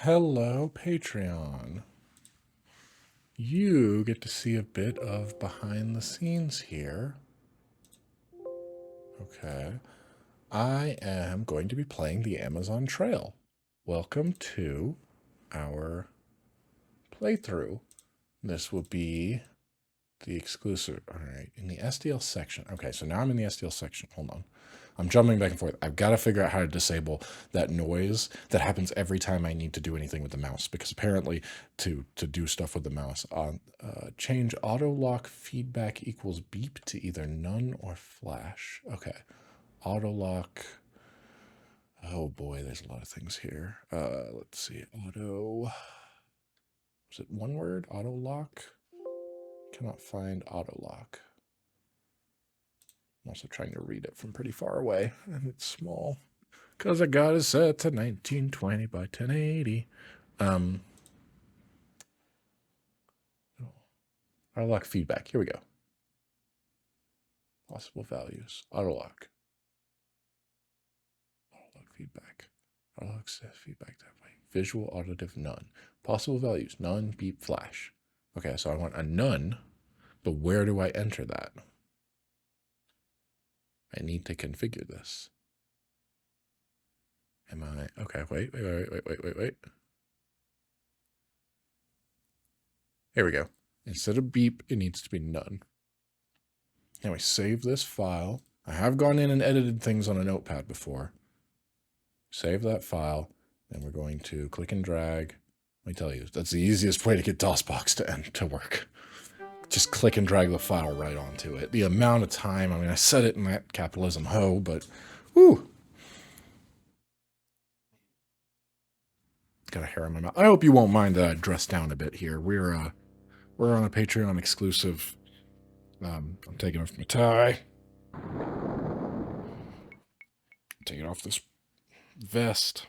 Hello, Patreon. You get to see a bit of behind the scenes here. Okay. I am going to be playing the Amazon Trail. Welcome to our playthrough. This will be the exclusive. All right, in the SDL section. Okay, so now I'm in the SDL section. Hold on. I'm jumping back and forth. I've got to figure out how to disable that noise that happens every time I need to do anything with the mouse, because apparently to do stuff with the mouse, change auto lock feedback equals beep to either none or flash. Okay, auto lock. Oh boy, there's a lot of things here. Let's see. Auto. Is it one word? Auto lock? Cannot find auto lock. I'm also trying to read it from pretty far away, and it's small because I got it set to 1920 by 1080. Auto lock feedback. Here we go. Possible values. Auto lock. Auto lock feedback. Auto lock feedback that way. Visual auditive none. Possible values none, beep, flash. Okay, so I want a none, but where do I enter that? I need to configure this. Am I okay? Wait. Here we go. Instead of beep, it needs to be none. Now we save this file. I have gone in and edited things on a notepad before. Save that file. Then we're going to click and drag. Let me tell you, that's the easiest way to get DOSBox to work. Just click and drag the file right onto it. The amount of time, I mean, I said it in that capitalism ho, but whoo. Got a hair on my mouth. I hope you won't mind that I dress down a bit here. We're on a Patreon exclusive. I'm taking off my tie. Taking off this vest.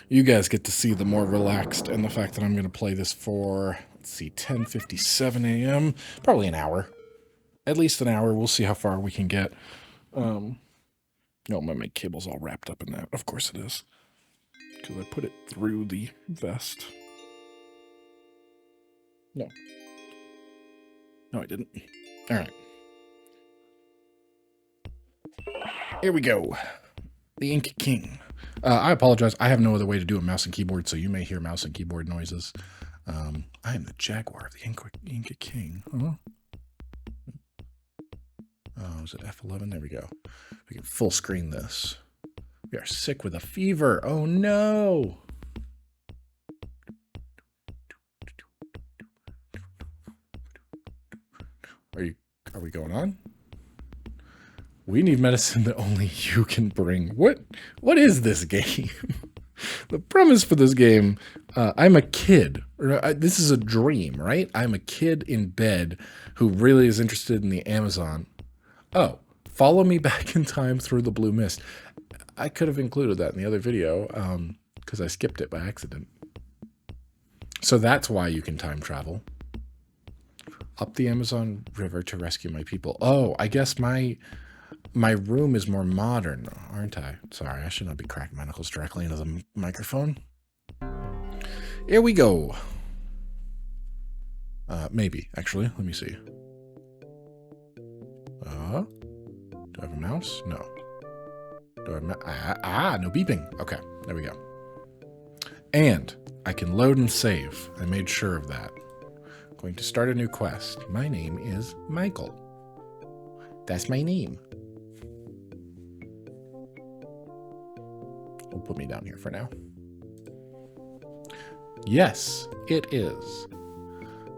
You guys get to see the more relaxed and the fact that I'm going to play this for, let's see, 10:57 a.m. Probably an hour. At least an hour. We'll see how far we can get. No, my cable's all wrapped up in that. Of course it is. Because I put it through the vest. No. No, I didn't. All right. Here we go. The Ink King. I apologize. I have no other way to do a mouse and keyboard, so you may hear mouse and keyboard noises. I am the Jaguar of the Inca King. Huh? Oh, is it F11? There we go. We can full screen this. We are sick with a fever. Oh no! Are we going on? We need medicine that only you can bring. What is this game? The premise for this game, I'm a kid. This is a dream, right? I'm a kid in bed who really is interested in the Amazon. Oh, follow me back in time through the blue mist. I could have included that in the other video because I skipped it by accident. So that's why you can time travel. Up the Amazon River to rescue my people. Oh, I guess my room is more modern, aren't I? Sorry, I should not be cracking my knuckles directly into the microphone. Here we go. Maybe, actually. Let me see. Do I have a mouse? No. Do I have no beeping. Okay, there we go. And I can load and save. I made sure of that. Going to start a new quest. My name is Michael. That's my name. Will put me down here for now. Yes, it is.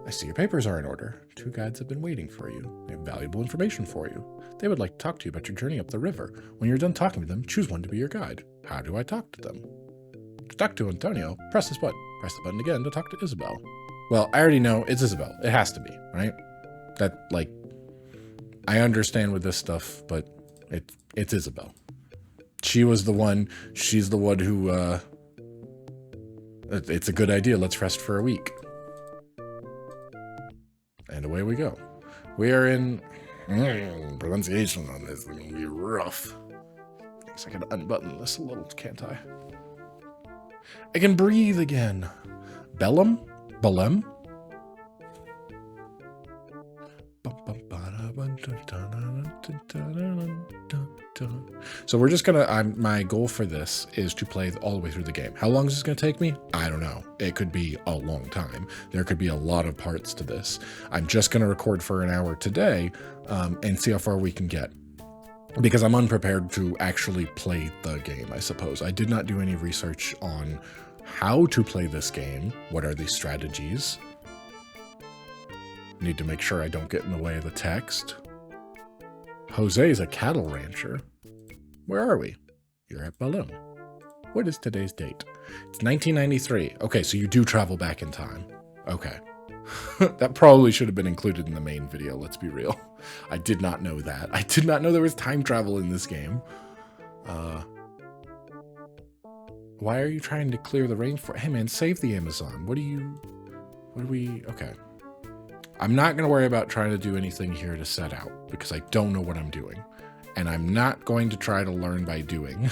I see your papers are in order. 2 guides have been waiting for you. They have valuable information for you. They would like to talk to you about your journey up the river. When you're done talking to them, choose one to be your guide. How do I talk to them? To talk to Antonio, press this button. Press the button again to talk to Isabel. Well, I already know it's Isabel. It has to be, right? That, like, I understand with this stuff, but it's Isabel. She was the one, she's the one who, it's a good idea, let's rest for a week. And away we go. We are in, pronunciation on this is going to be rough. guess I can unbutton this a little, can't I? I can breathe again. Bellum? Bellum? So we're just gonna, my goal for this is to play all the way through the game. How long is this gonna take me? I don't know. It could be a long time. There could be a lot of parts to this. I'm just gonna record for an hour today and see how far we can get. Because I'm unprepared to actually play the game, I suppose. I did not do any research on how to play this game. What are the strategies? Need to make sure I don't get in the way of the text. Jose is a cattle rancher. Where are we? You're at Balloon. What is today's date? It's 1993. Okay, so you do travel back in time. Okay. That probably should have been included in the main video, let's be real. I did not know that. I did not know there was time travel in this game. Why are you trying to clear the rainforest? Hey man, save the Amazon. What are we, okay. I'm not going to worry about trying to do anything here to set out because I don't know what I'm doing. And I'm not going to try to learn by doing.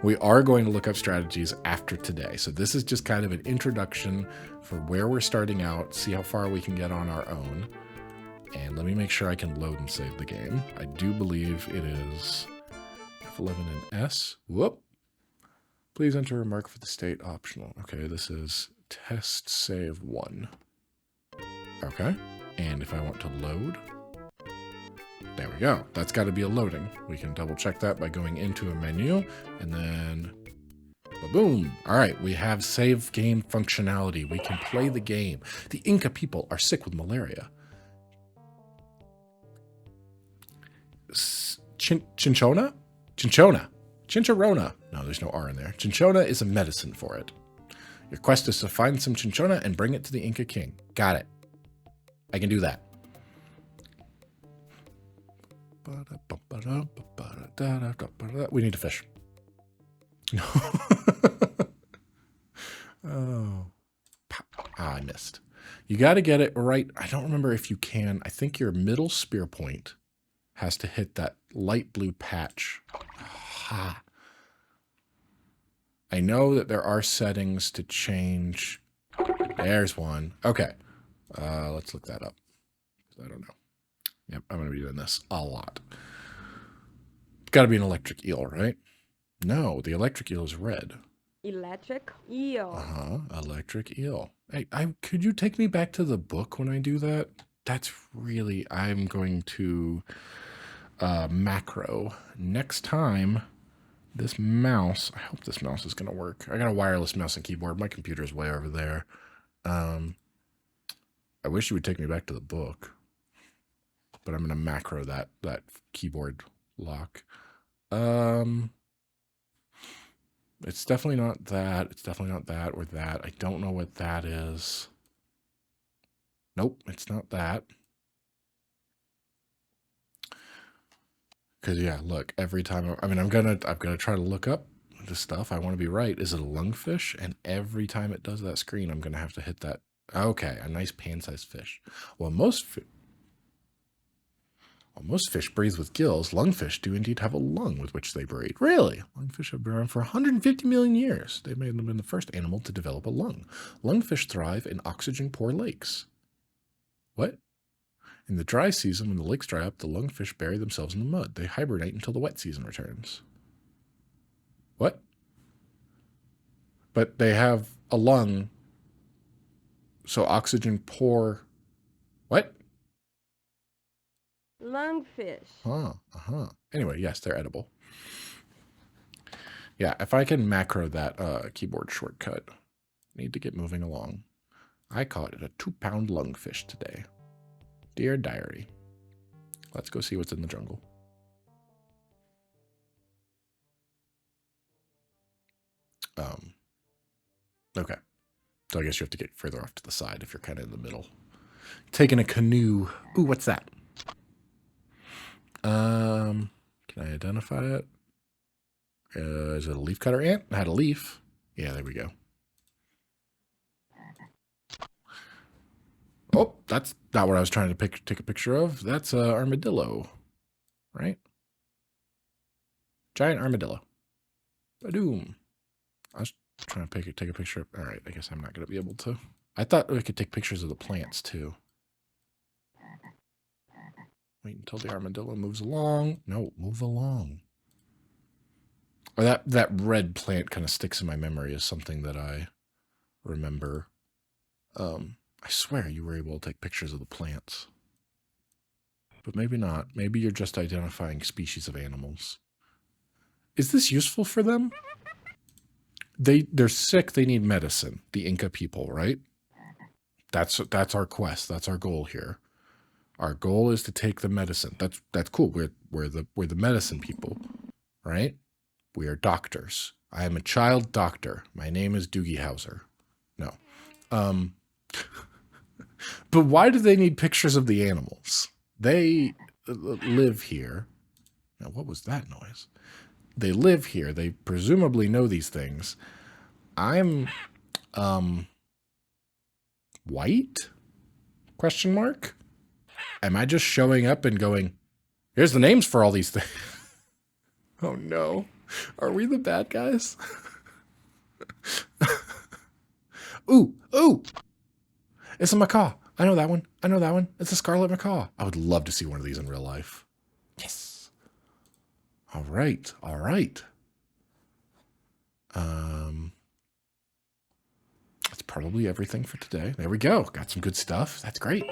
We are going to look up strategies after today. So this is just kind of an introduction for where we're starting out, see how far we can get on our own. And let me make sure I can load and save the game. I do believe it is F11 and S. Whoop. Please enter a mark for the state optional. Okay, this is test save 1. Okay, and if I want to load, there we go. That's got to be a loading. We can double check that by going into a menu and then boom. All right, we have save game functionality. We can play the game. The Inca people are sick with malaria. Cinchona? Cinchona. Cincharona. No, there's no R in there. Cinchona is a medicine for it. Your quest is to find some cinchona and bring it to the Inca king. Got it. I can do that. We need to fish. Oh. I missed. You got to get it right. I don't remember if you can. I think your middle spear point has to hit that light blue patch. Ha. I know that there are settings to change. There's one. Okay. Let's look that up. I don't know. Yep, I'm going to be doing this a lot. It's got to be an electric eel, right? No, the electric eel is red. Electric eel. Electric eel. Hey, could you take me back to the book when I do that? That's really, I'm going to macro. Next time, this mouse, I hope this mouse is going to work. I got a wireless mouse and keyboard. My computer's way over there. I wish you would take me back to the book. But I'm going to macro that keyboard lock. It's definitely not that. It's definitely not that or that. I don't know what that is. Nope, it's not that. Because yeah, look, every time I'm gonna try to look up the stuff. I want to be right. Is it a lungfish? And every time it does that screen, I'm gonna have to hit that. Okay, a nice pan-sized fish. Well, most fish breathe with gills. Lungfish do indeed have a lung with which they breathe. Really? Lungfish have been around for 150 million years. They may have been the first animal to develop a lung. Lungfish thrive in oxygen-poor lakes. What? In the dry season, when the lakes dry up, the lungfish bury themselves in the mud. They hibernate until the wet season returns. What? But they have a lung, so oxygen-poor... What? Lungfish. Anyway, yes, they're edible. Yeah, if I can macro that keyboard shortcut, need to get moving along. I caught it a 2-pound lungfish today. Dear diary. Let's go see what's in the jungle. Okay. So I guess you have to get further off to the side if you're kind of in the middle. Taking a canoe. Ooh, what's that? Can I identify it? Is it a leaf cutter ant? I had a leaf. Yeah, there we go. Oh, that's not what I was trying to take a picture of. That's armadillo, right? Giant armadillo. Badoom. I was trying to take a picture. All right, I guess I'm not going to be able to. I thought we could take pictures of the plants, too. Wait until the armadillo moves along. No, move along. Or that red plant kind of sticks in my memory as something that I remember. I swear you were able to take pictures of the plants. But maybe not. Maybe you're just identifying species of animals. Is this useful for them? They're sick, they need medicine. The Inca people, right? That's our quest. That's our goal here. Our goal is to take the medicine. That's cool. We're the medicine people, right? We are doctors. I am a child doctor. My name is Doogie Howser. No. But why do they need pictures of the animals? They live here. Now, what was that noise? They live here. They presumably know these things. I'm, white? Question mark? Am I just showing up and going, here's the names for all these things? Oh no. Are we the bad guys? Ooh! It's a macaw. I know that one. It's a scarlet macaw. I would love to see one of these in real life. Yes. All right. That's probably everything for today. There we go. Got some good stuff. That's great.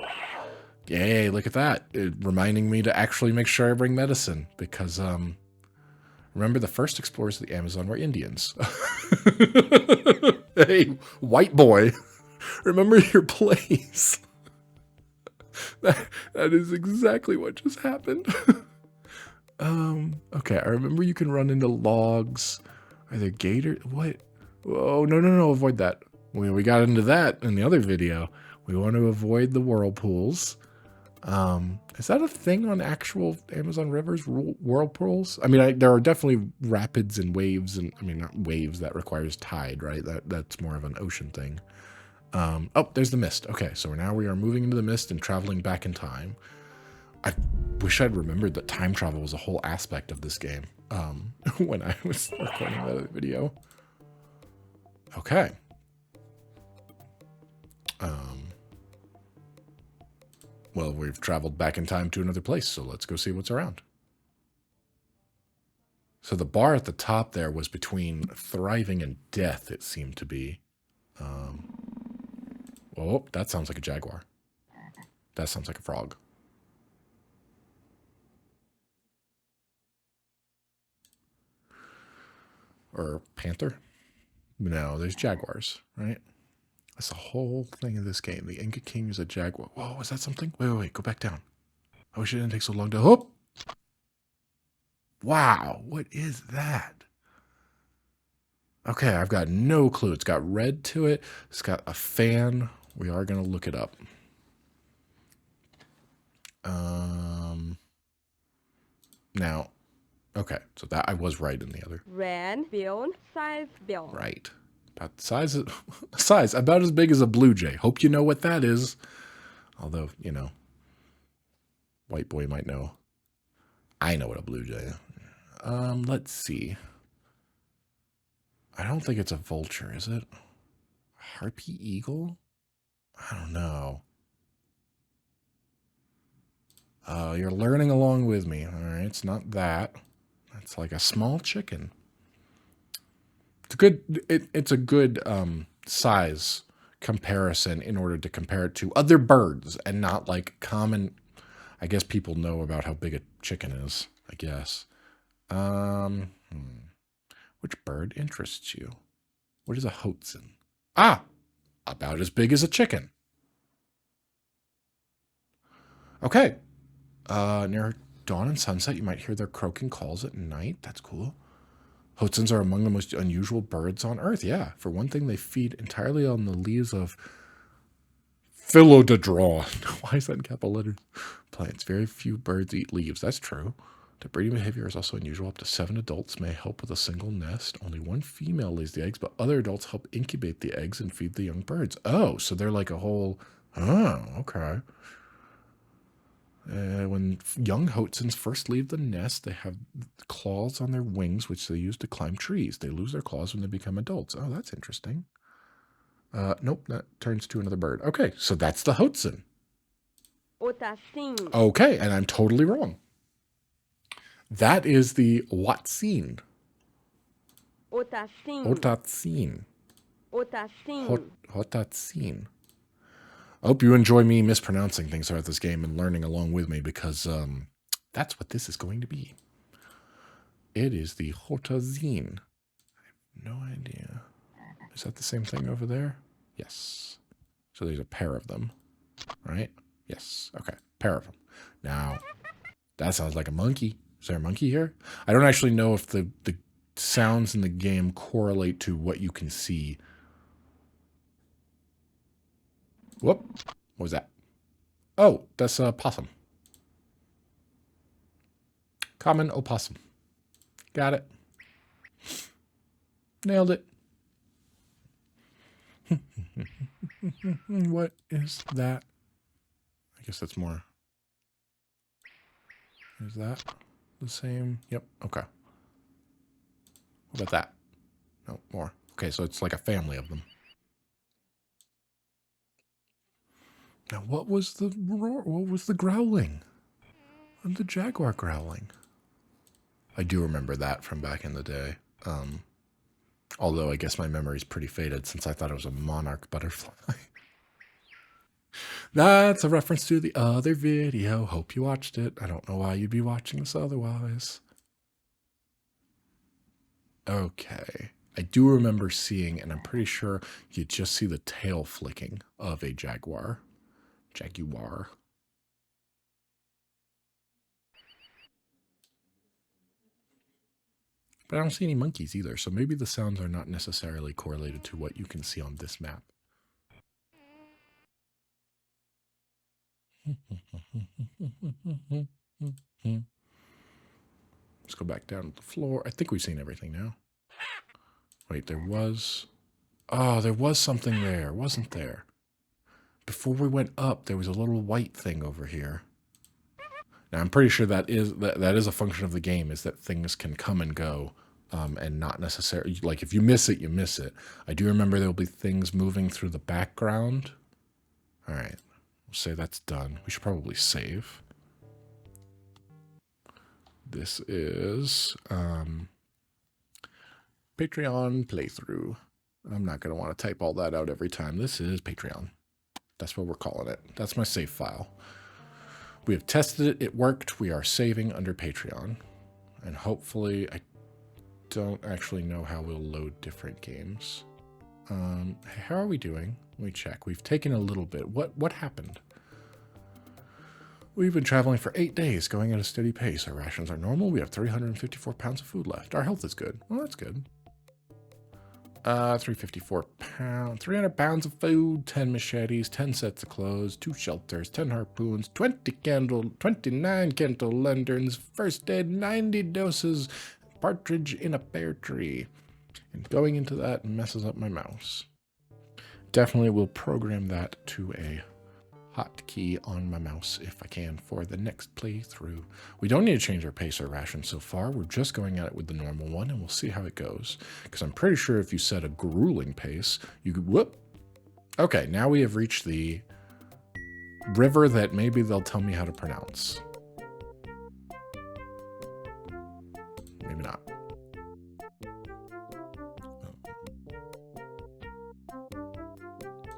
Yay, look at that. Reminding me to actually make sure I bring medicine because, remember the first explorers of the Amazon were Indians. Hey, white boy, remember your place. That is exactly what just happened. Okay, I remember you can run into logs. Are there gators? What? Oh, no, avoid that. We got into that in the other video. We want to avoid the whirlpools. Is that a thing on actual Amazon rivers, whirlpools? I mean, there are definitely rapids and waves, and I mean, not waves, that requires tide, right? That's more of an ocean thing. Oh, there's the mist. Okay, so now we are moving into the mist and traveling back in time. I wish I'd remembered that time travel was a whole aspect of this game when I was recording that video. Okay. Well, we've traveled back in time to another place, so let's go see what's around. So the bar at the top there was between thriving and death, it seemed to be. Oh, that sounds like a jaguar. That sounds like a frog. Or panther? No, there's jaguars, right? That's the whole thing of this game. The Inca King is a jaguar. Whoa, is that something? Wait, go back down. I wish it didn't take so long to... Oh! Wow, what is that? Okay, I've got no clue. It's got red to it. It's got a fan. We are going to look it up. Now, okay, so that I was right in the other. Red bill, size bill. Right. About the size about as big as a blue jay. Hope you know what that is. Although, you know, white boy might know. I know what a blue jay is. Let's see. I don't think it's a vulture, is it? Harpy eagle? I don't know. You're learning along with me. All right, it's not that. It's like a small chicken. It's a good size comparison in order to compare it to other birds and not like common. I guess people know about how big a chicken is, I guess. Which bird interests you? What is a hoatzin? Ah, about as big as a chicken. Okay. Near dawn and sunset, you might hear their croaking calls at night. That's cool. Hoatzins are among the most unusual birds on Earth. Yeah, for one thing, they feed entirely on the leaves of philodendron. Why is that in capital letters? Plants. Very few birds eat leaves. That's true. The breeding behavior is also unusual. Up to 7 adults may help with a single nest. Only one female lays the eggs, but other adults help incubate the eggs and feed the young birds. Oh, so they're like a whole... Oh, okay. When young Hoatzins first leave the nest, they have claws on their wings, which they use to climb trees. They lose their claws when they become adults. Oh, that's interesting. Nope, that turns to another bird. Okay, so that's the Hoatzin. Otacin. Okay, and I'm totally wrong. That is the Watsin. Otacin. Otatsin. Otacin. Hotatsin. I hope you enjoy me mispronouncing things throughout this game and learning along with me, because that's what this is going to be. It is the Hotazin. I have no idea. Is that the same thing over there? Yes. So there's a pair of them, right? Yes. Okay. Pair of them. Now, that sounds like a monkey. Is there a monkey here? I don't actually know if the sounds in the game correlate to what you can see. Whoop. What was that? Oh, that's a possum. Common opossum. Got it. Nailed it. What is that? I guess that's more. Is that the same? Yep. Okay. What about that? No, more. Okay, so it's like a family of them. Now, what was the roar? What was the growling? The jaguar growling. I do remember that from back in the day. Although I guess my memory's pretty faded since I thought it was a monarch butterfly. That's a reference to the other video. Hope you watched it. I don't know why you'd be watching this otherwise. Okay. I do remember seeing, and I'm pretty sure you just see the tail flicking of a jaguar. Jaguar. But I don't see any monkeys either, so maybe the sounds are not necessarily correlated to what you can see on this map. Let's go back down to the floor. I think we've seen everything now. Wait, there was... Oh, there was something there, wasn't there? Before we went up, there was a little white thing over here. Now, I'm pretty sure that is a function of the game, is that things can come and go, and not necessarily... Like, if you miss it, you miss it. I do remember there will be things moving through the background. All right. We'll say that's done. We should probably save. This is Patreon playthrough. I'm not going to want to type all that out every time. This is Patreon. That's what we're calling it. That's my save file. We have tested it. It worked. We are saving under Patreon. And hopefully, I don't actually know how we'll load different games. How are we doing? Let me check. We've taken a little bit. What happened? We've been traveling for 8 days, going at a steady pace. Our rations are normal. We have 354 pounds of food left. Our health is good. Well, that's good. 354 pounds, 300 pounds of food, 10 machetes, 10 sets of clothes, 2 shelters, 10 harpoons, 29 candle lanterns, first aid, 90 doses, partridge in a pear tree. And going into that messes up my mouse. Definitely will program that to a hotkey on my mouse if I can for the next playthrough. We don't need to change our pace or ration so far. We're just going at it with the normal one, and we'll see how it goes. Because I'm pretty sure if you set a grueling pace, you could... Whoop! Okay, now we have reached the river that maybe they'll tell me how to pronounce. Maybe not.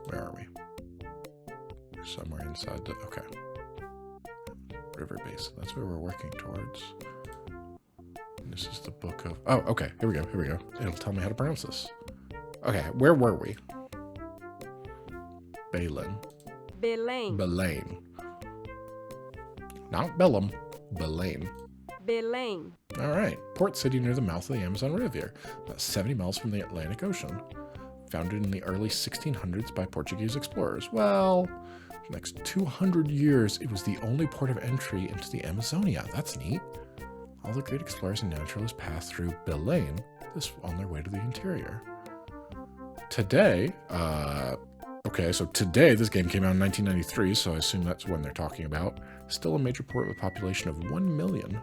Where are we? Somewhere inside the... Okay. River Basin. That's where we're working towards. And this is the book of... Oh, okay. Here we go. Here we go. It'll tell me how to pronounce this. Okay. Where were we? Balin. Belém. Belém. Not Bellum. Belém. Belém. All right. Port city near the mouth of the Amazon River. About 70 miles from the Atlantic Ocean. Founded in the early 1600s by Portuguese explorers. Well... For the next 200 years, it was the only port of entry into the Amazonia. That's neat. All the great explorers and naturalists passed through Belém on their way to the interior. Today, Okay, so today, this game came out in 1993, so I assume that's when they're talking about. Still a major port with a population of 1 million.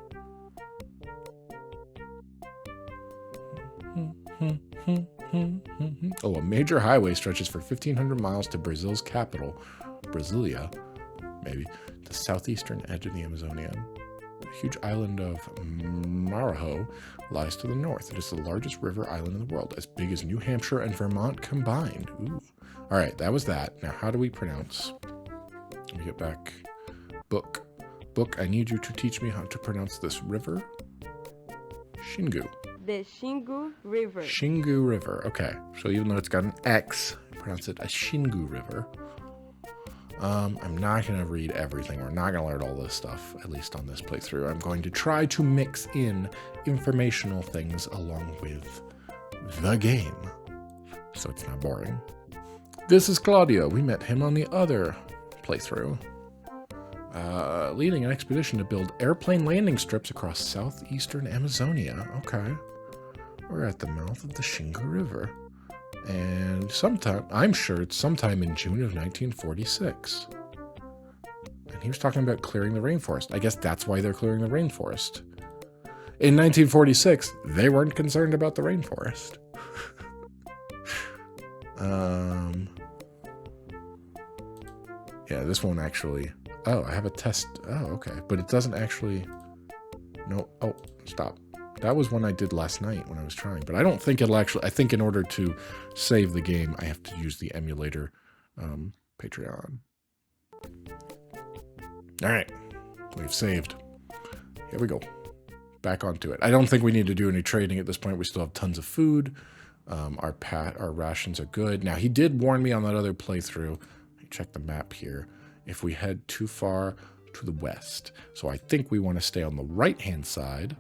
Oh, a major highway stretches for 1,500 miles to Brazil's capital, Brasilia, maybe, the southeastern edge of the Amazonian. The huge island of Maranhão lies to the north. It is the largest river island in the world, as big as New Hampshire and Vermont combined. Ooh. All right, that was that. Now, how do we pronounce? Let me get back. Book. Book, I need you to teach me how to pronounce this river. Xingu. The Xingu River. Xingu River. Okay, so even though it's got an X, pronounce it a Xingu River. I'm not going to read everything. We're not going to learn all this stuff, at least on this playthrough. I'm going to try to mix in informational things along with the game, so it's not boring. This is Claudio. We met him on the other playthrough. Leading an expedition to build airplane landing strips across southeastern Amazonia. Okay. We're at the mouth of the Xingu River. And I'm sure it's sometime in June of 1946. And he was talking about clearing the rainforest. I guess that's why they're clearing the rainforest. In 1946, they weren't concerned about the rainforest. Yeah, this one actually... Oh, I have a test. Oh, okay. But it doesn't actually... No. Oh, stop. That was one I did last night when I was trying. But I don't think it'll actually... I think in order to save the game, I have to use the emulator Patreon. All right. We've saved. Here we go. Back onto it. I don't think we need to do any trading at this point. We still have tons of food. Our rations are good. Now, he did warn me on that other playthrough. Check the map here. If we head too far to the west. So I think we want to stay on the right-hand side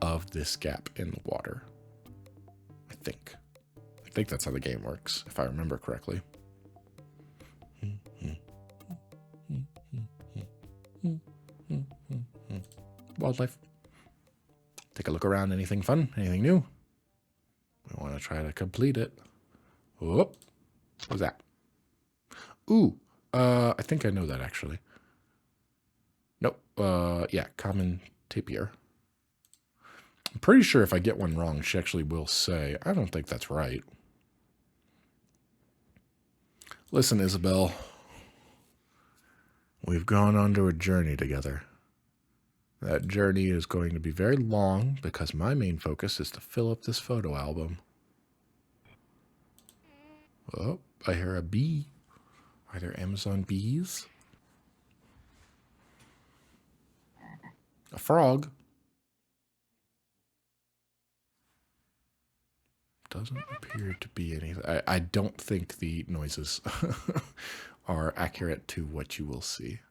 of this gap in the water. I think that's how the game works, if I remember correctly. Wildlife. Take a look around. Anything fun? Anything new? We want to try to complete it. Whoop. What was that? Ooh. I think I know that, actually. Nope. Yeah, common tapir. I'm pretty sure if I get one wrong, she actually will say, I don't think that's right. Listen, Isabel. We've gone on to a journey together. That journey is going to be very long because my main focus is to fill up this photo album. Oh, I hear a bee. Are there Amazon bees? A frog. Doesn't appear to be anything. I don't think the noises are accurate to what you will see.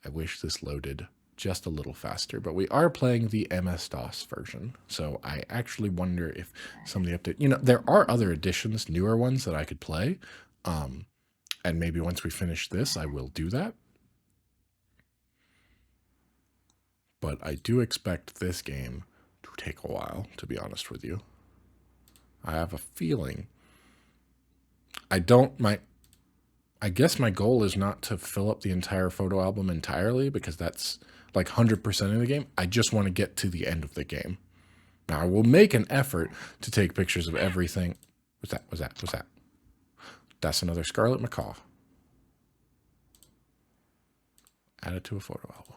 I wish this loaded just a little faster, but we are playing the MS-DOS version, so I actually wonder if some of the update... You know, there are other editions, newer ones that I could play, and maybe once we finish this, I will do that. But I do expect this game to take a while, to be honest with you. I have a feeling... I guess my goal is not to fill up the entire photo album entirely, because that's like 100% of the game. I just want to get to the end of the game. Now, I will make an effort to take pictures of everything. What's that? That's another scarlet macaw. Add it to a photo album.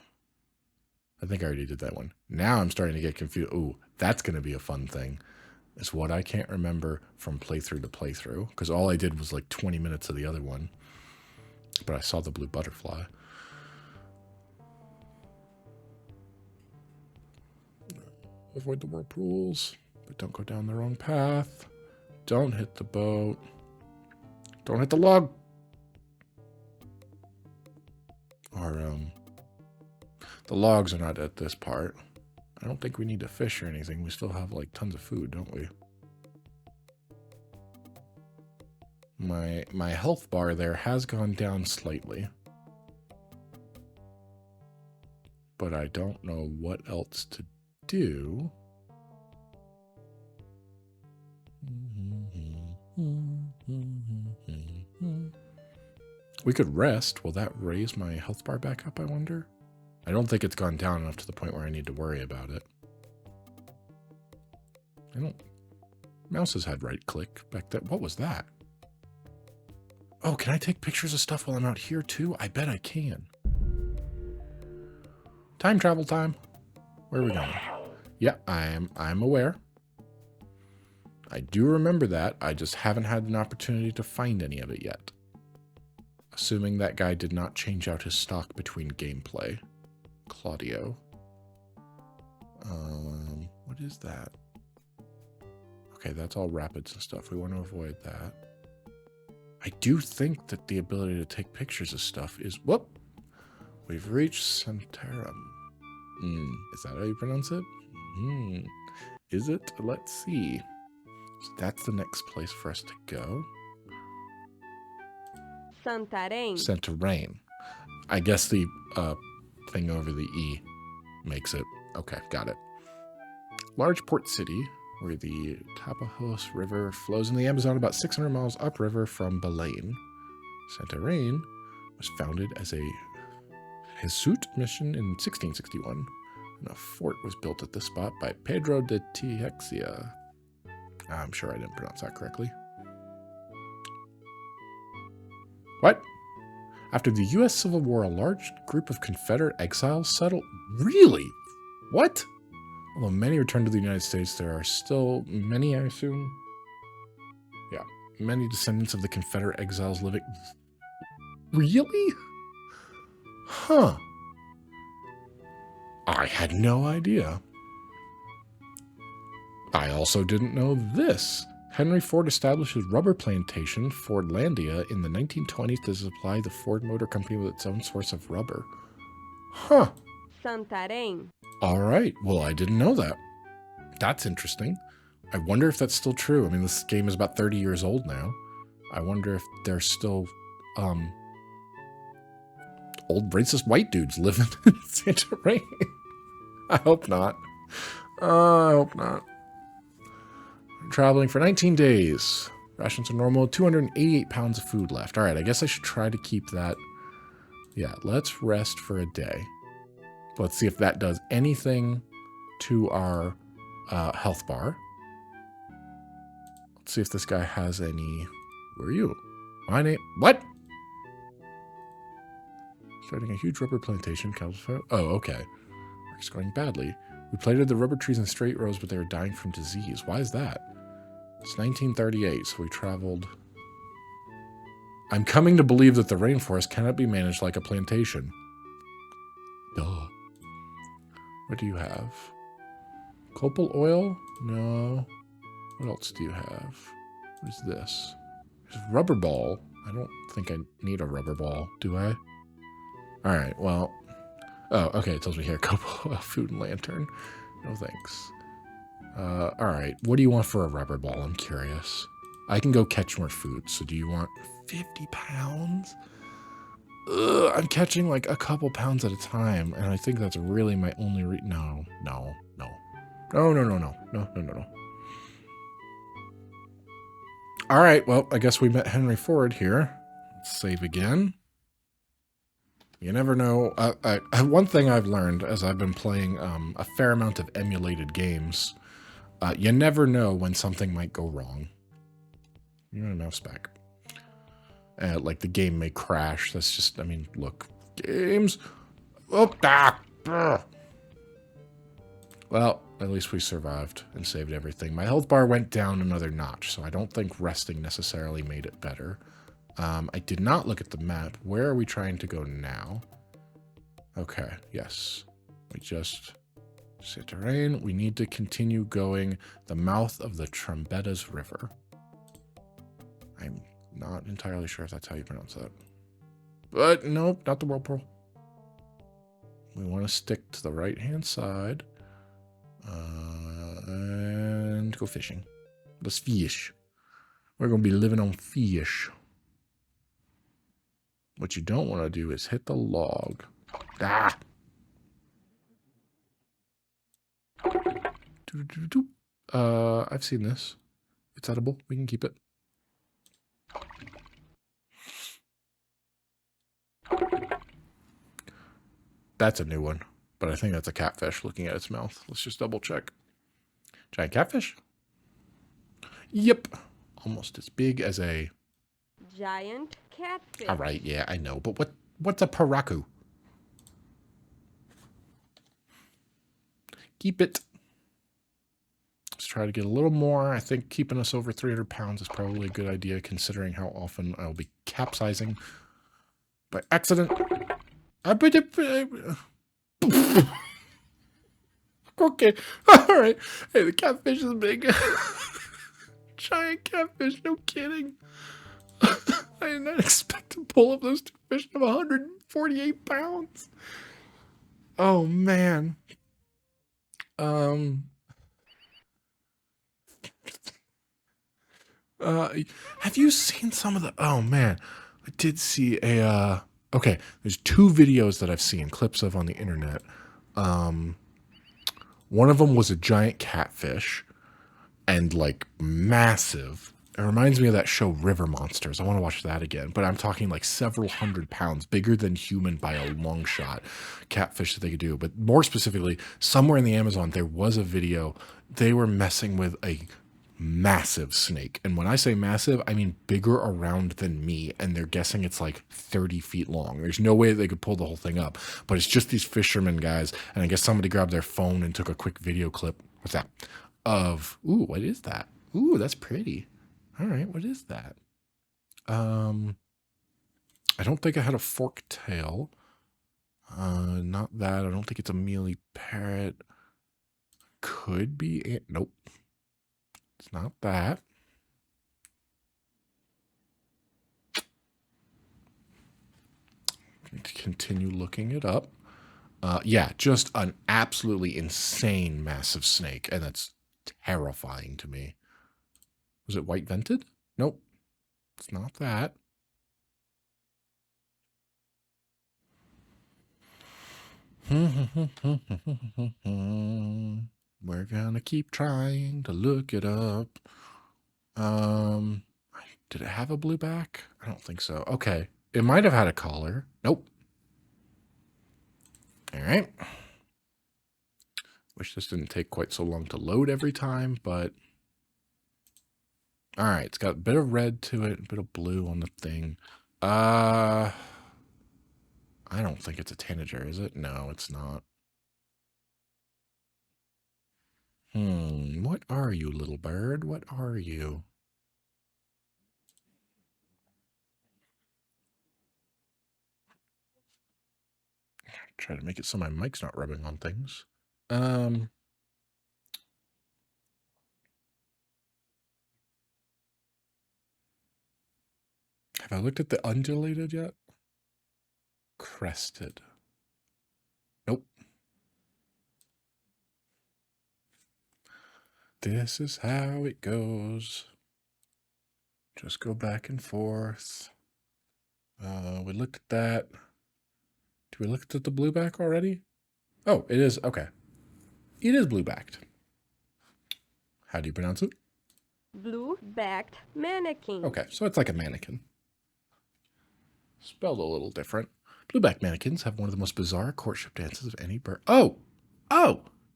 I think I already did that one. Now I'm starting to get confused. Ooh, that's going to be a fun thing. It's what I can't remember from playthrough to playthrough, because all I did was like 20 minutes of the other one. But I saw the blue butterfly. Avoid the whirlpools, but don't go down the wrong path. Don't hit the boat. Don't hit the log. Or, the logs are not at this part. I don't think we need to fish or anything. We still have, like, tons of food, don't we? My health bar there has gone down slightly. But I don't know what else to do. We could rest. Will that raise my health bar back up, I wonder? I don't think it's gone down enough to the point where I need to worry about it. I don't... Mouses had right click back there. What was that? Oh, can I take pictures of stuff while I'm out here too? I bet I can. Time travel time. Where are we going? Yeah, I'm aware. I do remember that. I just haven't had an opportunity to find any of it yet. Assuming that guy did not change out his stock between gameplay. Claudio. What is that? Okay, that's all rapids and stuff. We want to avoid that. I do think that the ability to take pictures of stuff is... Whoop! We've reached Santarum. Is that how you pronounce it? Is it? Let's see. So that's the next place for us to go. Santarém. Santarém. I guess the thing over the E makes it. Okay, got it. Large port city where the Tapajos River flows in the Amazon about 600 miles upriver from Belém. Santarém was founded as a Jesuit mission in 1661, and a fort was built at this spot by Pedro de Teixeira. I'm sure I didn't pronounce that correctly. What? After the U.S. Civil War, a large group of Confederate exiles settled... Really? What? Although many returned to the United States, there are still many, I assume. Yeah, many descendants of the Confederate exiles living... Really? Huh. I had no idea. I also didn't know this. Henry Ford established his rubber plantation, Fordlandia, in the 1920s to supply the Ford Motor Company with its own source of rubber. Huh. Santarém. All right. Well, I didn't know that. That's interesting. I wonder if that's still true. I mean, this game is about 30 years old now. I wonder if there's still old racist white dudes living in Santarém. I hope not. I hope not. Traveling for 19 days. Rations are normal. 288 pounds of food left. All right, I guess I should try to keep that. Yeah, let's rest for a day. Let's see if that does anything to our health bar. Let's see if this guy has any... Where are you? My name... What? Starting a huge rubber plantation. Oh, okay. Work's going badly. We planted the rubber trees in straight rows, but they were dying from disease. Why is that? It's 1938, so we traveled... I'm coming to believe that the rainforest cannot be managed like a plantation. Duh. What do you have? Copal oil? No. What else do you have? What is this? There's a rubber ball. I don't think I need a rubber ball, do I? Alright, well... Oh, okay, it tells me here, copal oil, food and lantern. No thanks. Alright, what do you want for a rubber ball? I'm curious. I can go catch more food, so do you want 50 pounds? Ugh, I'm catching like a couple pounds at a time, and I think that's really my only No. Alright, well, I guess we met Henry Ford here. Let's save again. You never know. One thing I've learned as I've been playing a fair amount of emulated games, you never know when something might go wrong. You know, mouse back. Like the game may crash. That's just, I mean, look, games. Oh, Well, at least we survived and saved everything. My health bar went down another notch, so I don't think resting necessarily made it better. I did not look at the map. Where are we trying to go now? Okay, yes. We just... Santarém. We need to continue going the mouth of the Trombetas River. I'm not entirely sure if that's how you pronounce that. But nope, not the whirlpool. We want to stick to the right-hand side. And go fishing. Let's fish. We're going to be living on fish. What you don't want to do is hit the log. Ah! I've seen this. It's edible. We can keep it. That's a new one, but I think that's a catfish looking at its mouth. Let's just double check. Giant catfish? Yep. Almost as big as a... Giant catfish. All right, yeah, I know. But what's a paraku? Keep it. Let's try to get a little more. I think keeping us over 300 pounds is probably a good idea, considering how often I'll be capsizing by accident. Okay. All right. Hey, the catfish is big. Giant catfish. No kidding. I did not expect to pull up those two fish of 148 pounds. Oh, man. Have you seen some of the... Oh, man. I did see a... Okay, there's two videos that I've seen, clips of on the internet. One of them was a giant catfish and, like, massive. It reminds me of that show River Monsters. I want to watch that again. But I'm talking like several hundred pounds, bigger than human by a long shot, catfish that they could do. But more specifically, somewhere in the Amazon, there was a video. They were messing with a massive snake. And when I say massive, I mean bigger around than me. And they're guessing it's like 30 feet long. There's no way they could pull the whole thing up. But it's just these fishermen guys. And I guess somebody grabbed their phone and took a quick video clip. What's that? Of, ooh, what is that? Ooh, that's pretty. All right, what is that? I don't think I had a fork tail. Not that. I don't think it's a mealy parrot. Could be it. Nope. It's not that. Continue looking it up. Yeah, just an absolutely insane massive snake, and that's terrifying to me. Was it white vented? Nope. It's not that. We're gonna keep trying to look it up. Did it have a blue back? I don't think so. Okay. It might have had a collar. Nope. All right. Wish this didn't take quite so long to load every time, but... All right, it's got a bit of red to it, a bit of blue on the thing. I don't think it's a tanager, is it? No, it's not. What are you, little bird? What are you? Try to make it so my mic's not rubbing on things. Have I looked at the undulated yet? Crested. Nope. This is how it goes. Just go back and forth. We looked at that. Did we look at the blueback already? Oh, it is. Okay. It is blue-backed. How do you pronounce it? Blue-backed mannequin. Okay, so it's like a mannequin. Spelled a little different. Blueback mannequins have one of the most bizarre courtship dances of any bird. Oh!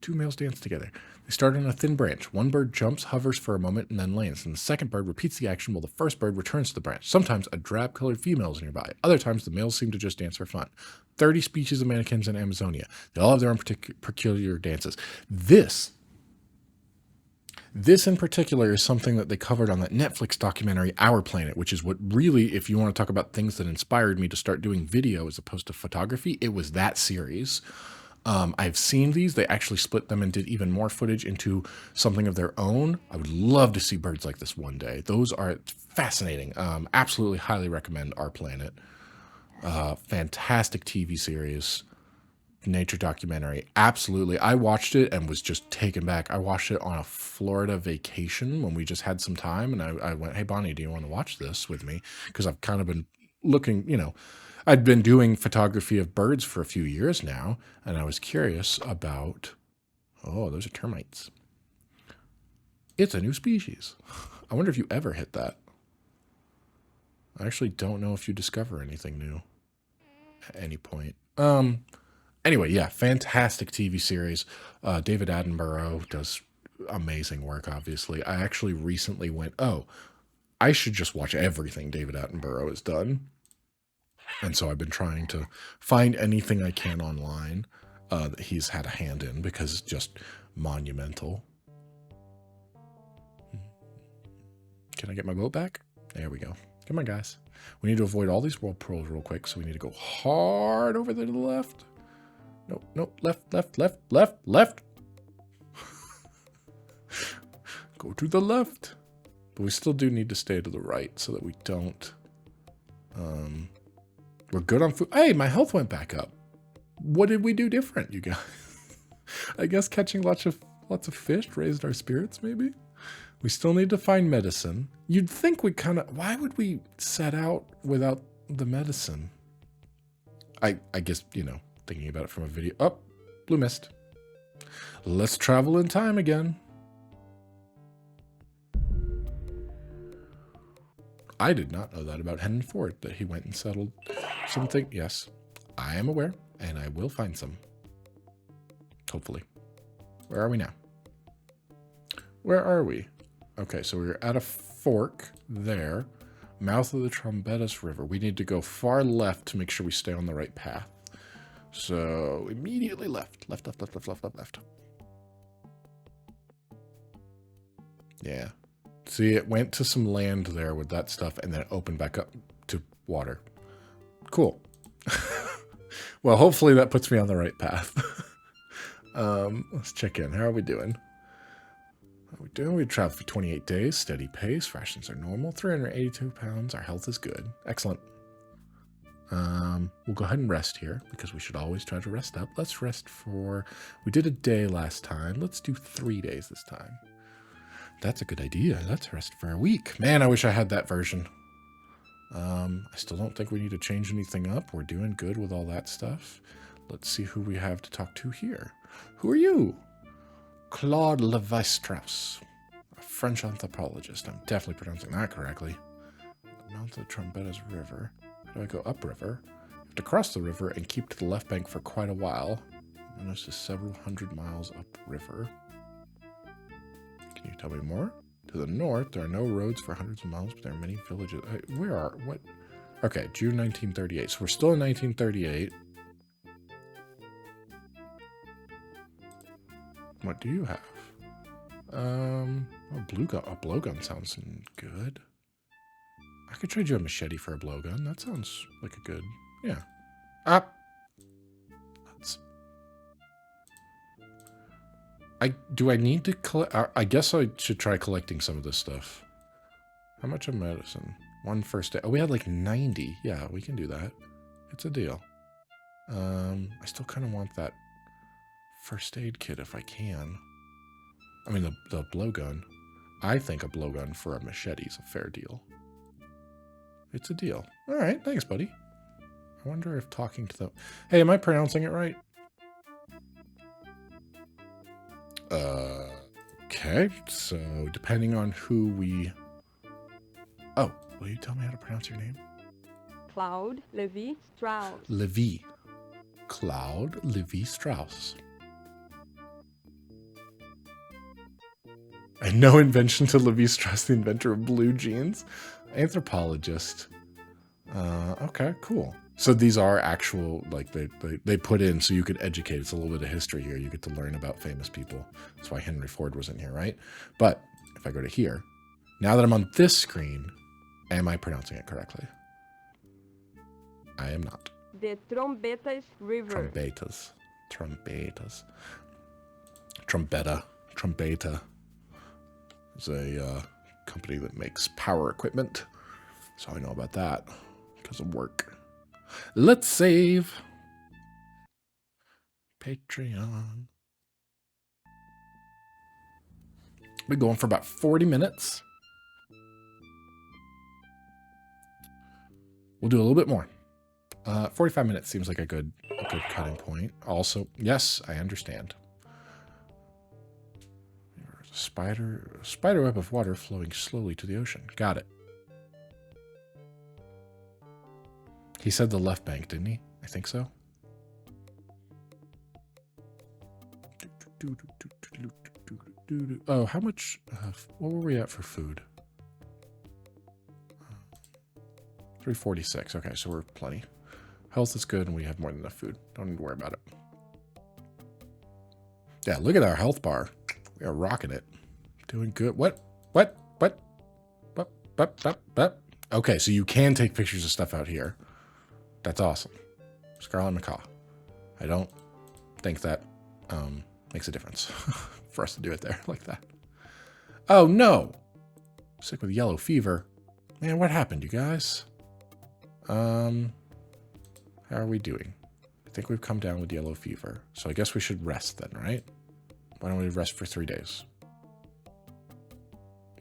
Two males dance together. They start on a thin branch. One bird jumps, hovers for a moment, and then lands. And the second bird repeats the action while the first bird returns to the branch. Sometimes a drab-colored female is nearby. Other times the males seem to just dance for fun. 30 species of mannequins in Amazonia. They all have their own peculiar dances. This in particular is something that they covered on that Netflix documentary, Our Planet, which is what really, if you want to talk about things that inspired me to start doing video as opposed to photography, it was that series. I've seen these. They actually split them and did even more footage into something of their own. I would love to see birds like this one day. Those are fascinating. Absolutely highly recommend Our Planet. Fantastic TV series. Nature documentary. Absolutely. I watched it and was just taken back. I watched it on a Florida vacation when we just had some time. And I went, hey, Bonnie, do you want to watch this with me? Because I've kind of been looking, I'd been doing photography of birds for a few years now, and I was curious about, oh, those are termites. It's a new species. I wonder if you ever hit that. I actually don't know if you discover anything new at any point. Anyway, yeah, fantastic TV series. David Attenborough does amazing work, obviously. I actually recently went, oh, I should just watch everything David Attenborough has done. And so I've been trying to find anything I can online that he's had a hand in because it's just monumental. Can I get my boat back? There we go. Come on, guys. We need to avoid all these whirlpools real quick, so we need to go hard over there to the left. Nope, nope, left, left, left, left, left. Go to the left. But we still do need to stay to the right so that we don't... we're good on food. Hey, my health went back up. What did we do different, you guys? I guess catching lots of fish raised our spirits, maybe? We still need to find medicine. You'd think we kind of... Why would we set out without the medicine? I guess, you know, thinking about it from a video... Oh, blue mist. Let's travel in time again. I did not know that about Henry Ford, that he went and settled something. Yes, I am aware, and I will find some. Hopefully. Where are we now? Where are we? Okay, so we're at a fork there. Mouth of the Trombetas River. We need to go far left to make sure we stay on the right path. So, immediately left. Left, left, left, left, left, left, left. Yeah. See, it went to some land there with that stuff, and then it opened back up to water. Cool. Well, hopefully that puts me on the right path. Let's check in. How are we doing? How are we doing? We traveled for 28 days. Steady pace. Rations are normal. 382 pounds. Our health is good. Excellent. We'll go ahead and rest here, because we should always try to rest up. Let's rest for... We did a day last time. Let's do 3 days this time. That's a good idea. Let's rest for a week. Man, I wish I had that version. I still don't think we need to change anything up. We're doing good with all that stuff. Let's see who we have to talk to here. Who are you? Claude Levi-Strauss, a French anthropologist. I'm definitely pronouncing that correctly. Mouth of the Trombetas River. How do I go upriver? You have to cross the river and keep to the left bank for quite a while. And this is several hundred miles upriver. Can you tell me more? To the north, there are no roads for hundreds of miles, but there are many villages. What? Okay, June 1938. So we're still in 1938. What do you have? A blowgun sounds good. I could trade you a machete for a blowgun. That sounds like a good, yeah. Do I need to collect? I guess I should try collecting some of this stuff. How much of medicine? One first aid. Oh, we had like 90. Yeah, we can do that. It's a deal. I still kind of want that first aid kit if I can. I mean, the blowgun. I think a blowgun for a machete is a fair deal. It's a deal. All right, thanks, buddy. I wonder if talking to the... Hey, am I pronouncing it right? Okay, so depending on who we... Oh, will you tell me how to pronounce your name? Claude Levi-Strauss. Levi. Claude Levi-Strauss. And no invention to Levi-Strauss, the inventor of blue jeans. Anthropologist. Okay, cool. So these are actual, like, they put in so you could educate. It's a little bit of history here. You get to learn about famous people. That's why Henry Ford was in here, right? But if I go to here, now that I'm on this screen, am I pronouncing it correctly? I am not. The Trombetas River. Trombetas. Trombeta is a company that makes power equipment. So I know about that because of work. Let's save. Patreon. We're going for about 40 minutes. We'll do a little bit more. 45 minutes seems like a good cutting point. Also, yes, I understand. There's a spider web of water flowing slowly to the ocean. Got it. He said the left bank, didn't he? I think so. Oh, how much? What were we at for food? 346. Okay, so we're plenty. Health is good, and we have more than enough food. Don't need to worry about it. Yeah, look at our health bar. We are rocking it. Doing good. What? Okay, so you can take pictures of stuff out here. That's awesome. Scarlet Macaw. I don't think that makes a difference for us to do it there like that. Oh, no. Sick with yellow fever. Man, what happened, you guys? How are we doing? I think we've come down with yellow fever. So I guess we should rest then, right? Why don't we rest for 3 days?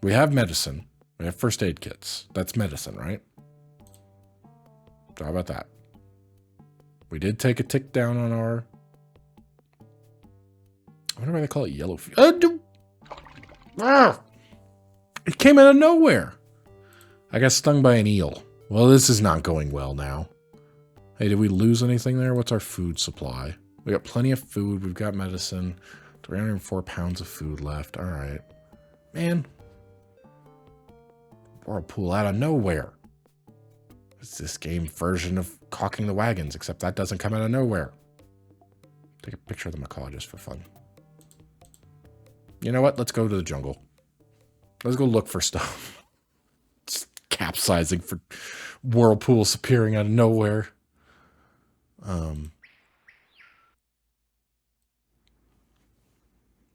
We have medicine. We have first aid kits. That's medicine, right? So how about that? We did take a tick down on our... I wonder why they call it yellow fever. It came out of nowhere. I got stung by an eel. Well, this is not going well now. Hey, did we lose anything there? What's our food supply? We got plenty of food. We've got medicine. 304 pounds of food left. All right. Man. Whirlpool out of nowhere. It's this game version of caulking the wagons, except that doesn't come out of nowhere. Take a picture of the macaw just for fun. You know what? Let's go to the jungle. Let's go look for stuff. It's capsizing for whirlpools appearing out of nowhere.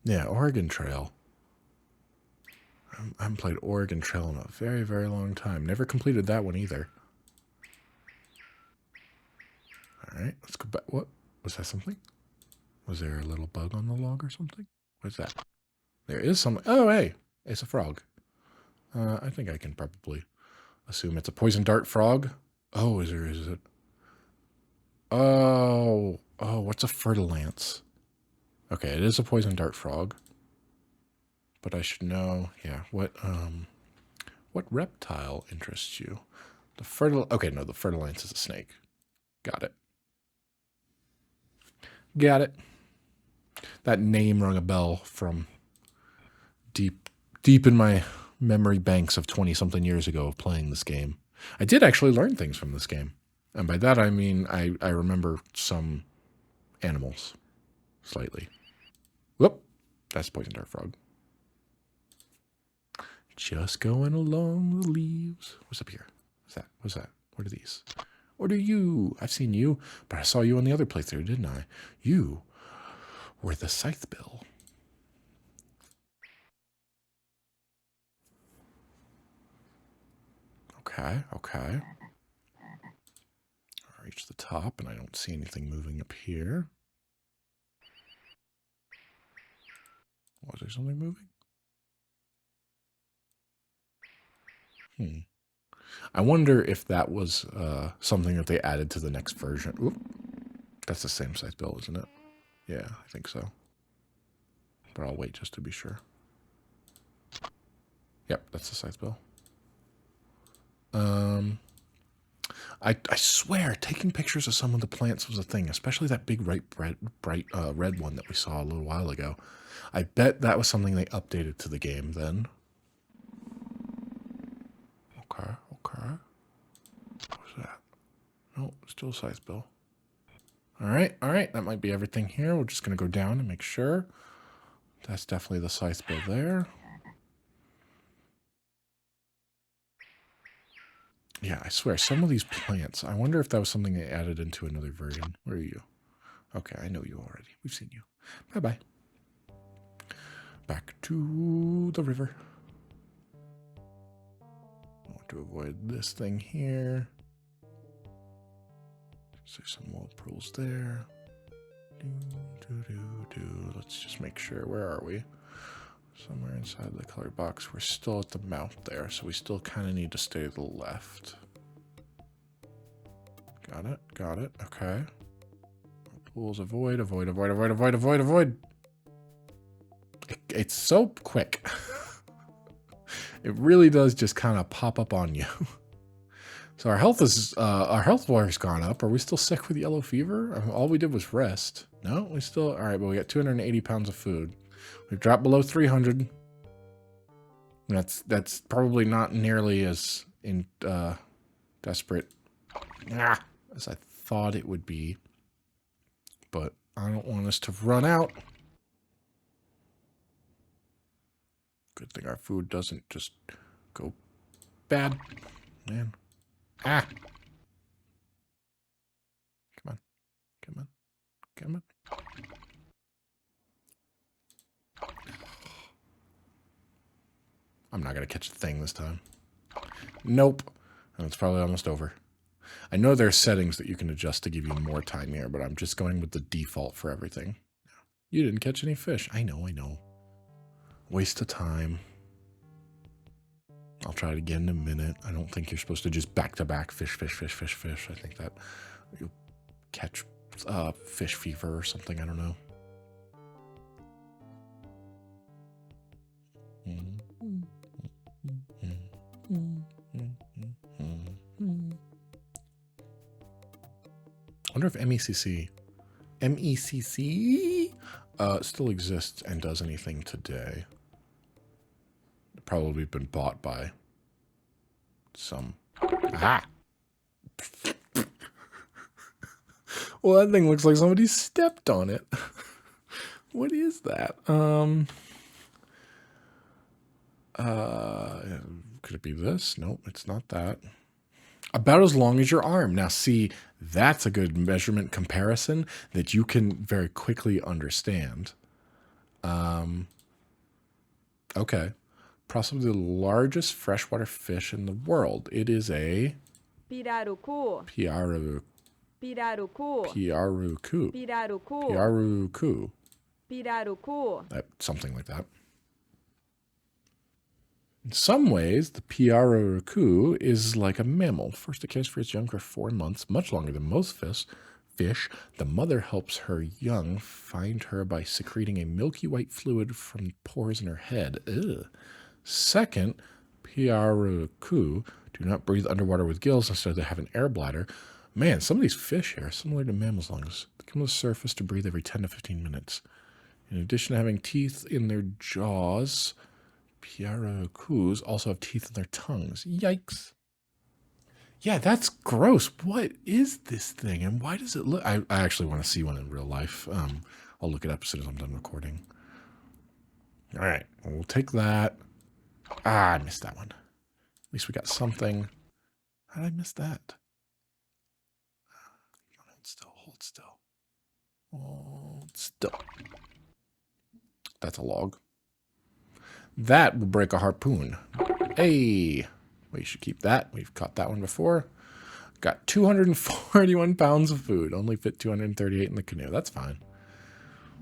Yeah, Oregon Trail. I haven't played Oregon Trail in a very, very long time. Never completed that one either. All right, let's go back. What? Was that something? Was there a little bug on the log or something? What's that? There is some. Oh, hey, it's a frog. I think I can probably assume it's a poison dart frog. Oh, is it? Oh, what's a fertilance? Okay, it is a poison dart frog. But I should know, yeah, what reptile interests you? The fertilance is a snake. Got it. That name rung a bell from deep in my memory banks of 20-something years ago of playing this game. I did actually learn things from this game. And by that I mean I remember some animals slightly. Whoop, that's poison dart frog. Just going along the leaves. What's up here? What's that? What are these? What are you? I've seen you, but I saw you on the other playthrough, didn't I? You were the Scythebill. Okay. I reach the top, and I don't see anything moving up here. Was there something moving? I wonder if that was something that they added to the next version. Oop. That's the same size bill, isn't it? Yeah, I think so. But I'll wait just to be sure. Yep, that's the size bill. I swear, taking pictures of some of the plants was a thing, especially that big bright red one that we saw a little while ago. I bet that was something they updated to the game then. Okay. What was that? No, still a size bill. All right. That might be everything here. We're just going to go down and make sure. That's definitely the size bill there. Yeah, I swear, some of these plants, I wonder if that was something they added into another version. Where are you? Okay, I know you already. We've seen you. Bye-bye. Back to the river. I want to avoid this thing here. So there's some whirlpools there. Let's just make sure. Where are we? Somewhere inside the color box. We're still at the mouth there, so we still kind of need to stay to the left. Got it. Okay. Pools, avoid. It's so quick. It really does just kind of pop up on you. So our health bar's gone up. Are we still sick with yellow fever? All we did was rest. No, we still, all right, but we got 280 pounds of food. We've dropped below 300. That's probably not nearly as desperate as I thought it would be. But I don't want us to run out. Good thing our food doesn't just go bad, man. Ah! Come on. Come on. Come on. I'm not going to catch the thing this time. Nope. And it's probably almost over. I know there are settings that you can adjust to give you more time here, but I'm just going with the default for everything. You didn't catch any fish. I know. Waste of time. I'll try it again in a minute. I don't think you're supposed to just back-to-back fish. I think that you'll catch fish fever or something. I don't know. I wonder if MECC still exists and does anything today. Probably been bought by some. Aha! Well, that thing looks like somebody stepped on it. What is that? Could it be this? Nope, it's not that. About as long as your arm. Now, see, that's a good measurement comparison that you can very quickly understand. Okay. Possibly the largest freshwater fish in the world. It is a Pirarucu. Pirarucu. Something like that. In some ways, the pirarucu is like a mammal. First it cares for its young for 4 months, much longer than most fish. The mother helps her young find her by secreting a milky white fluid from pores in her head. Ugh. Second, pirarucu do not breathe underwater with gills. Instead, they have an air bladder. Man, some of these fish here are similar to mammals' lungs. They come to the surface to breathe every 10 to 15 minutes. In addition to having teeth in their jaws, pirarucus also have teeth in their tongues. Yikes. Yeah, that's gross. What is this thing? And why does it look... I actually want to see one in real life. I'll look it up as soon as I'm done recording. All right, we'll take that. Ah, I missed that one. At least we got something. How did I miss that? Hold still. That's a log. That will break a harpoon. Hey, we should keep that. We've caught that one before. Got 241 pounds of food. Only fit 238 in the canoe. That's fine.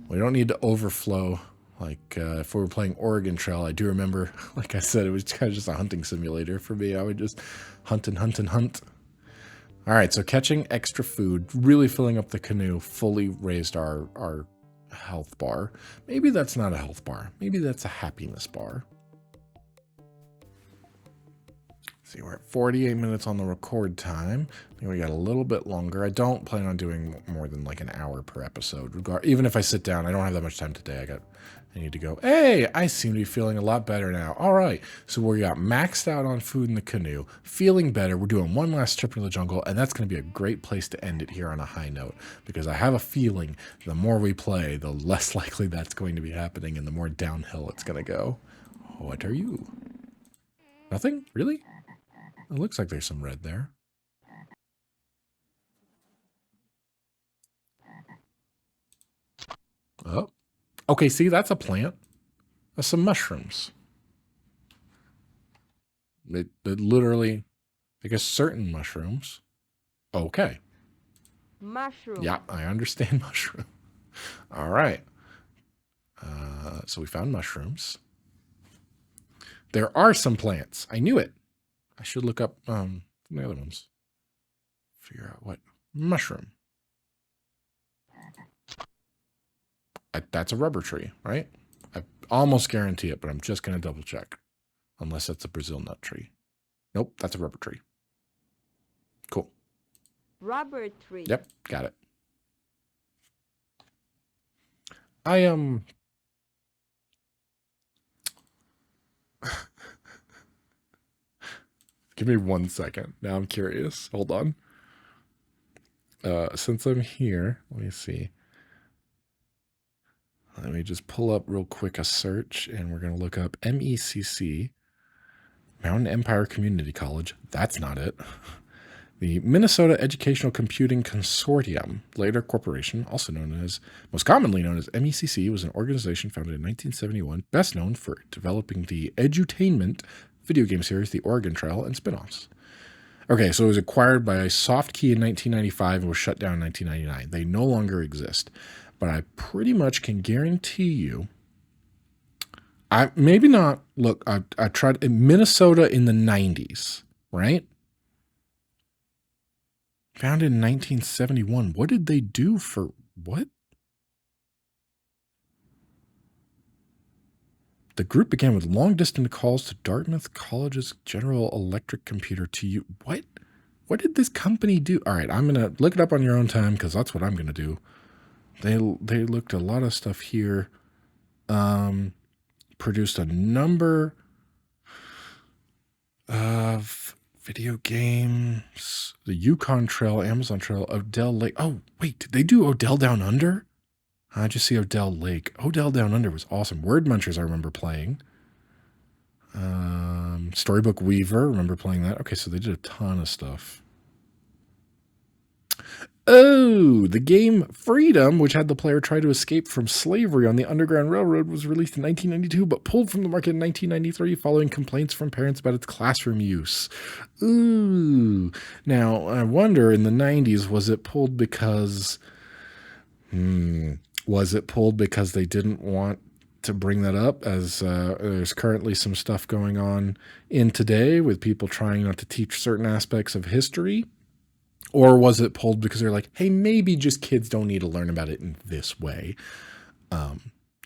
We don't need to overflow. Like if we were playing Oregon Trail, I do remember, like I said, it was kind of just a hunting simulator for me. I would just hunt and hunt and hunt. All right, so catching extra food, really filling up the canoe, fully raised our health bar. Maybe that's not a health bar. Maybe that's a happiness bar. See, we're at 48 minutes on the record time. I think we got a little bit longer. I don't plan on doing more than like an hour per episode. Even if I sit down, I don't have that much time today. I need to go, hey, I seem to be feeling a lot better now. All right, so we got maxed out on food in the canoe, feeling better. We're doing one last trip into the jungle, and that's going to be a great place to end it here on a high note, because I have a feeling the more we play, the less likely that's going to be happening, and the more downhill it's going to go. What are you? Nothing? Really? It looks like there's some red there. Oh. Okay, see, that's a plant. That's some mushrooms. It literally, I guess certain mushrooms. Okay. Mushroom. Yeah, I understand mushroom. All right. So we found mushrooms. There are some plants. I knew it. I should look up the other ones. Figure out what. Mushroom. That's a rubber tree, right? I almost guarantee it, but I'm just going to double check. Unless that's a Brazil nut tree. Nope, that's a rubber tree. Rubber tree. Yep, got it. I give me 1 second. Now I'm curious. Hold on. Since I'm here, let me see. Let me just pull up real quick a search, and we're going to look up MECC, Mountain Empire Community College. That's not it. The Minnesota Educational Computing Consortium, later corporation, also known as, most commonly known as MECC, was an organization founded in 1971, best known for developing the edutainment video game series The Oregon Trail and spin-offs. Okay, so it was acquired by SoftKey in 1995 and was shut down in 1999. They no longer exist. But I pretty much can guarantee you, maybe not, look, I tried in Minnesota in the 90s, right? Founded in 1971. What did they do for what? The group began with long-distance calls to Dartmouth College's General Electric computer to you. What? What did this company do? All right, I'm going to look it up on your own time because that's what I'm going to do. They looked a lot of stuff here. Produced a number of video games. The Yukon Trail, Amazon Trail, Odell Lake. Oh, wait, did they do Odell Down Under? I just see Odell Lake. Odell Down Under was awesome. Word Munchers I remember playing. Storybook Weaver, remember playing that. Okay, so they did a ton of stuff. Oh, the game Freedom, which had the player try to escape from slavery on the Underground Railroad, was released in 1992, but pulled from the market in 1993 following complaints from parents about its classroom use. Ooh. Now, I wonder, in the 90s, was it pulled because they didn't want to bring that up, as there's currently some stuff going on in today with people trying not to teach certain aspects of history? Or was it pulled because they're like, hey, maybe just kids don't need to learn about it in this way?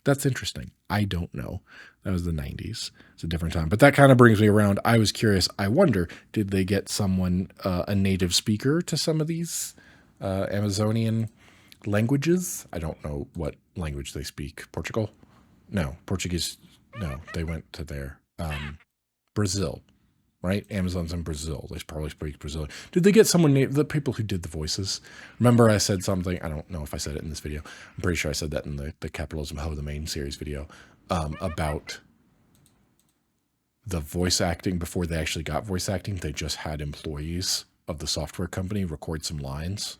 That's interesting. I don't know. That was the 90s. It's a different time. But that kind of brings me around. I was curious. I wonder, did they get someone, a native speaker to some of these Amazonian languages? I don't know what language they speak. Portugal? No. Portuguese? No. They went to their Brazil. Right? Amazon's in Brazil. They probably speak Brazilian. Did they get someone, the people who did the voices? Remember I said something, I don't know if I said it in this video. I'm pretty sure I said that in the Capitalism Ho, the main series video, about the voice acting. Before they actually got voice acting, they just had employees of the software company record some lines.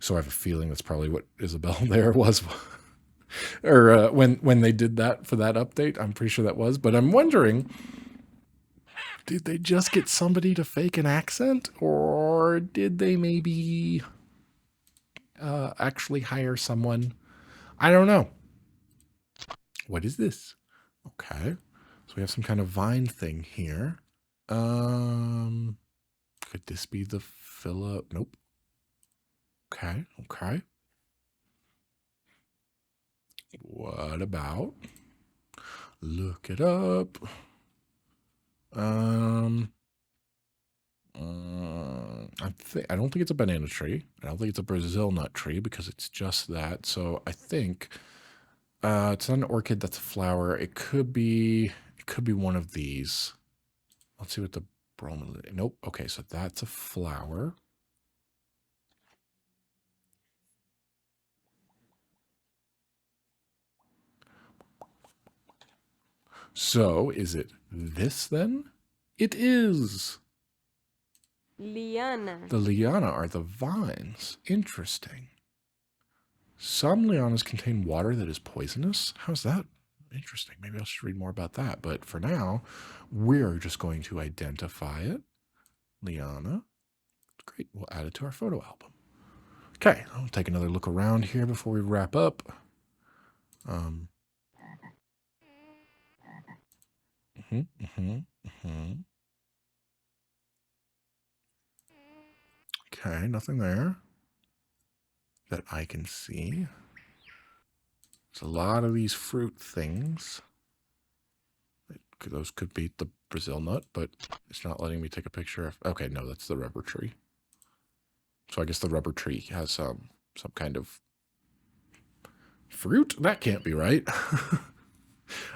So I have a feeling that's probably what Isabel there was. Or when they did that for that update, I'm pretty sure that was. But I'm wondering, did they just get somebody to fake an accent, or did they maybe actually hire someone? I don't know. What is this? Okay. So we have some kind of vine thing here. Could this be the Philip? Nope. Okay. Okay. What about? Look it up. I don't think it's a banana tree. I don't think it's a Brazil nut tree because it's just that. So I think it's not an orchid. That's a flower. It could be one of these. Let's see what the bromelain. Nope. Okay, so that's a flower. So is it this then? It is. Liana. The liana are the vines. Interesting. Some lianas contain water that is poisonous. How's that? Interesting. Maybe I should read more about that. But for now, we're just going to identify it. Liana. Great. We'll add it to our photo album. Okay. I'll take another look around here before we wrap up. Okay. Nothing there that I can see. There's a lot of these fruit things. Those could be the Brazil nut, but it's not letting me take a picture of. Okay, no, that's the rubber tree. So I guess the rubber tree has some kind of fruit? That can't be right.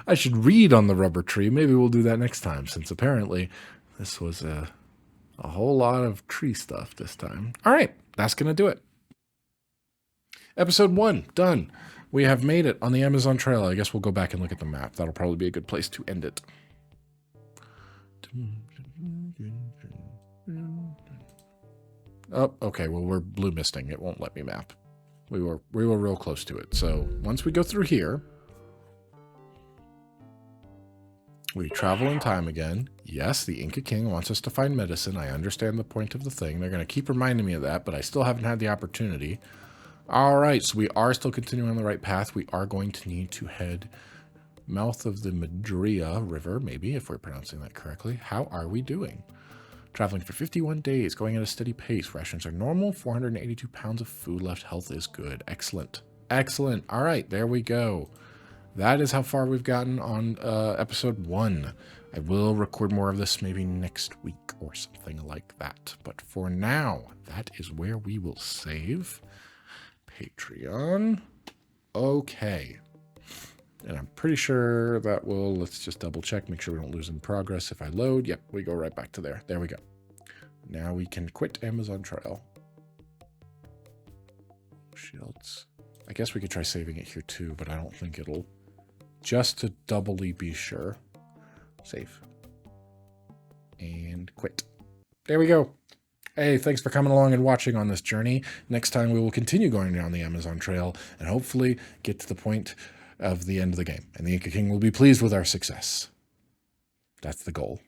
I should read on the rubber tree. Maybe we'll do that next time, since apparently this was a whole lot of tree stuff this time. All right, that's going to do it. Episode 1, done. We have made it on the Amazon Trail. I guess we'll go back and look at the map. That'll probably be a good place to end it. Oh, okay. Well, we're blue misting. It won't let me map. We were real close to it. So once we go through here, we travel in time again. Yes, the Inca King wants us to find medicine. I understand the point of the thing. They're going to keep reminding me of that, but I still haven't had the opportunity. All right, so we are still continuing on the right path. We are going to need to head mouth of the Madria River, maybe, if we're pronouncing that correctly. How are we doing? Traveling for 51 days, going at a steady pace. Rations are normal, 482 pounds of food left. Health is good. Excellent. Excellent. All right, there we go. That is how far we've gotten on episode 1. I will record more of this maybe next week or something like that. But for now, that is where we will save. Patreon. Okay. And I'm pretty sure that will, let's just double check, make sure we don't lose in progress. If I load, yep, we go right back to there. There we go. Now we can quit Amazon Trail. Shields. I guess we could try saving it here too, but I don't think it'll. Just to doubly be sure. Save. And quit. There we go. Hey, thanks for coming along and watching on this journey. Next time we will continue going down the Amazon Trail and hopefully get to the point of the end of the game. And the Inca King will be pleased with our success. That's the goal.